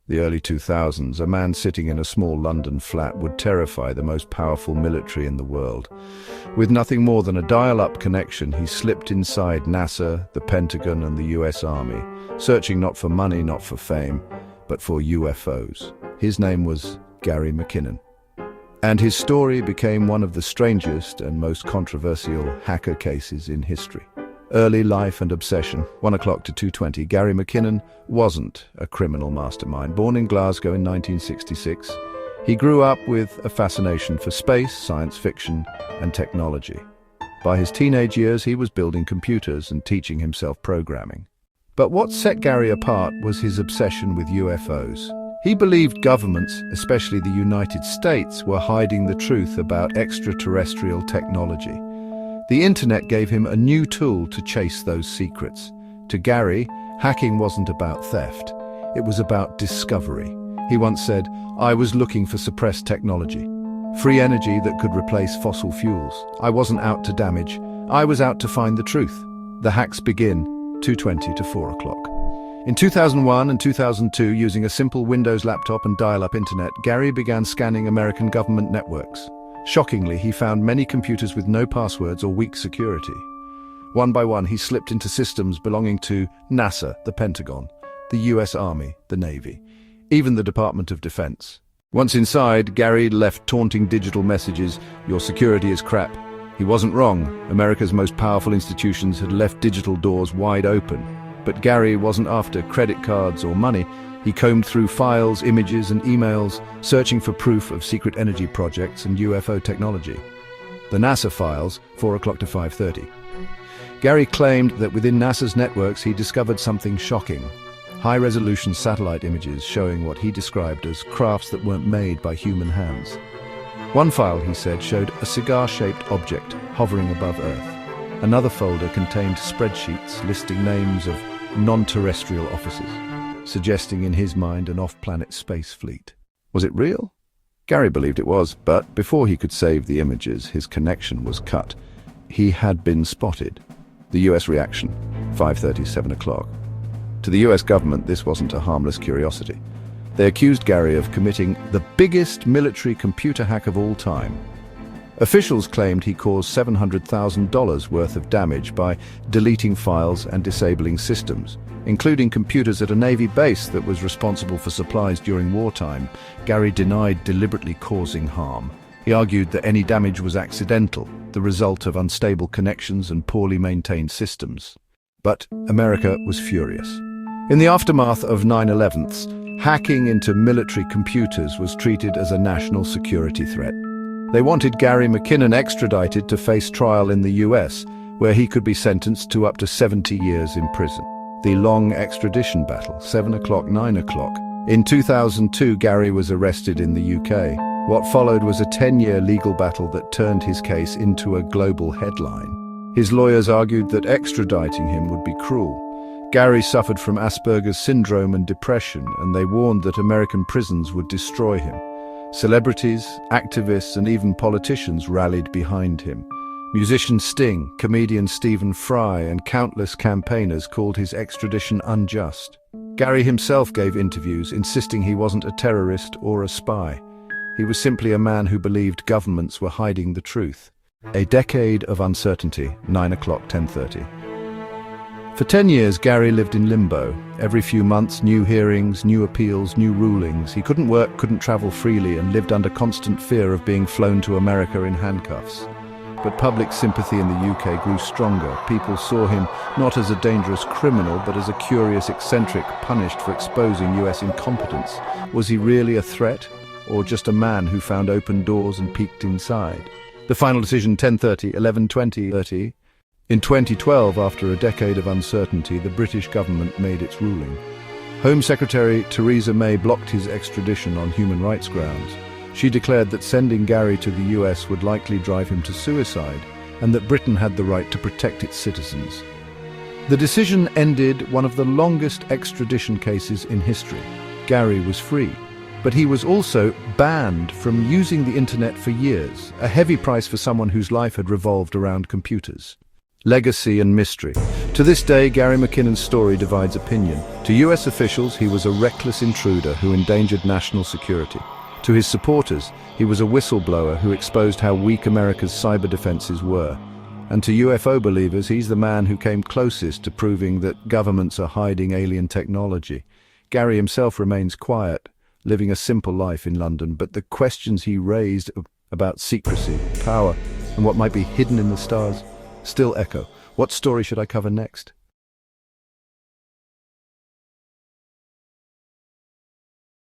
The early 2000s, a man sitting in a small London flat would terrify the most powerful military in the world. With nothing more than a dial-up connection, he slipped inside NASA, the Pentagon and the US Army, searching not for money, not for fame, but for UFOs. His name was Gary McKinnon. And his story became one of the strangest and most controversial hacker cases in history. Early life and obsession, 1 o'clock to 2:20. Gary McKinnon wasn't a criminal mastermind. Born in Glasgow in 1966, he grew up with a fascination for space, science fiction, and technology. By his teenage years, he was building computers and teaching himself programming. But what set Gary apart was his obsession with UFOs. He believed governments, especially the United States, were hiding the truth about extraterrestrial technology. The internet gave him a new tool to chase those secrets. To Gary, hacking wasn't about theft. It was about discovery. He once said, "I was looking for suppressed technology. Free energy that could replace fossil fuels. I wasn't out to damage. I was out to find the truth." The hacks begin 2:20 to 4 o'clock. In 2001 and 2002, using a simple Windows laptop and dial-up internet, Gary began scanning American government networks. Shockingly, he found many computers with no passwords or weak security. One by one, he slipped into systems belonging to NASA, the Pentagon, the US Army, the Navy, even the Department of Defense. Once inside, Gary left taunting digital messages, "Your security is crap." He wasn't wrong. America's most powerful institutions had left digital doors wide open. But Gary wasn't after credit cards or money. He combed through files, images and emails, searching for proof of secret energy projects and UFO technology. The NASA files, 4 o'clock to 5:30. Gary claimed that within NASA's networks he discovered something shocking. High-resolution satellite images showing what he described as crafts that weren't made by human hands. One file, he said, showed a cigar-shaped object hovering above Earth. Another folder contained spreadsheets listing names of non-terrestrial officers, suggesting in his mind an off-planet space fleet. Was it real? Gary believed it was, but before he could save the images, his connection was cut. He had been spotted. The US reaction, 5:30, 7 o'clock. To the US government, this wasn't a harmless curiosity. They accused Gary of committing the biggest military computer hack of all time. Officials claimed he caused $700,000 worth of damage by deleting files and disabling systems, including computers at a Navy base that was responsible for supplies during wartime. Gary denied deliberately causing harm. He argued that any damage was accidental, the result of unstable connections and poorly maintained systems. But America was furious. In the aftermath of 9/11, hacking into military computers was treated as a national security threat. They wanted Gary McKinnon extradited to face trial in the US, where he could be sentenced to up to 70 years in prison. The long extradition battle, 7 o'clock, 9 o'clock. In 2002, Gary was arrested in the UK. What followed was a 10-year legal battle that turned his case into a global headline. His lawyers argued that extraditing him would be cruel. Gary suffered from Asperger's syndrome and depression, and they warned that American prisons would destroy him. Celebrities, activists, and even politicians rallied behind him. Musician Sting, comedian Stephen Fry, and countless campaigners called his extradition unjust. Gary himself gave interviews, insisting he wasn't a terrorist or a spy. He was simply a man who believed governments were hiding the truth. A decade of uncertainty, 9 o'clock, 10:30. For 10 years, Gary lived in limbo. Every few months, new hearings, new appeals, new rulings. He couldn't work, couldn't travel freely, and lived under constant fear of being flown to America in handcuffs. But public sympathy in the UK grew stronger. People saw him not as a dangerous criminal, but as a curious eccentric punished for exposing US incompetence. Was he really a threat, or just a man who found open doors and peeked inside? The final decision, 10:30, 11:20, 30. In 2012, after a decade of uncertainty, the British government made its ruling. Home Secretary Theresa May blocked his extradition on human rights grounds. She declared that sending Gary to the US would likely drive him to suicide, and that Britain had the right to protect its citizens. The decision ended one of the longest extradition cases in history. Gary was free, but he was also banned from using the internet for years, a heavy price for someone whose life had revolved around computers. Legacy and mystery. To this day, Gary McKinnon's story divides opinion. To US officials, he was a reckless intruder who endangered national security. To his supporters, he was a whistleblower who exposed how weak America's cyber defenses were. And to UFO believers, he's the man who came closest to proving that governments are hiding alien technology. Gary himself remains quiet, living a simple life in London, but the questions he raised about secrecy, power, and what might be hidden in the stars still echo. What story should I cover next?